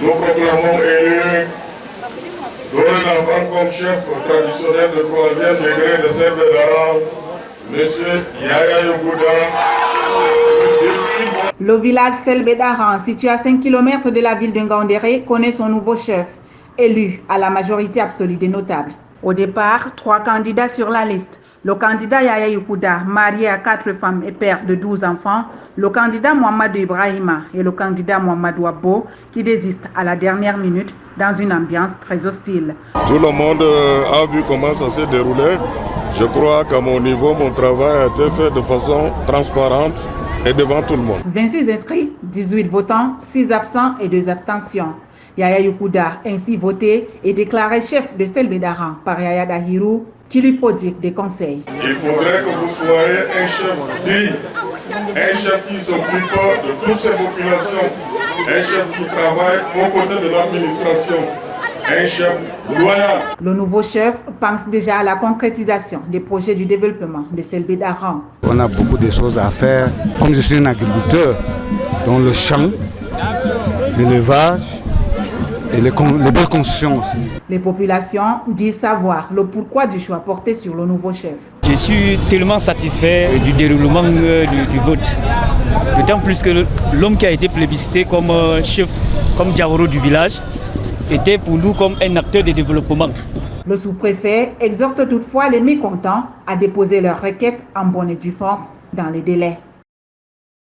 Nous proclamons élu dorénavant comme chef traditionnel de 3e degré de Selbé-Dara, M. Yaya Yokouda. Le village Selbé-Dara, situé à 5 km de la ville de Ngaoundéré, connaît son nouveau chef, élu à la majorité absolue des notables. Au départ, 3 candidats sur la liste. Le candidat Yaya Yokouda, marié à 4 femmes et père de 12 enfants, le candidat Mohamedou Ibrahima et le candidat Mohamedou Abbo, qui désistent à la dernière minute dans une ambiance très hostile. Tout le monde a vu comment ça s'est déroulé. Je crois qu'à mon niveau, mon travail a été fait de façon transparente et devant tout le monde. 26 inscrits, 18 votants, 6 absents et 2 abstentions. Yaya Yokouda, ainsi voté et déclaré chef de Selbé-Dara par Yaya Dahirou, qui lui prodigue des conseils. Il faudrait que vous soyez un chef digne, un chef qui s'occupe de toutes ces populations, un chef qui travaille aux côtés de l'administration, un chef loyal. Le nouveau chef pense déjà à la concrétisation des projets du développement de Selbé-Dara. On a beaucoup de choses à faire. Comme je suis un agriculteur, dans le champ, l'élevage, et les belles constructions aussi. Les populations disent savoir le pourquoi du choix porté sur le nouveau chef. Je suis tellement satisfait du déroulement du vote. D'autant plus que l'homme qui a été plébiscité comme chef, comme Diaworo du village, était pour nous comme un acteur de développement. Le sous-préfet exhorte toutefois les mécontents à déposer leurs requêtes en bonne et due forme dans les délais.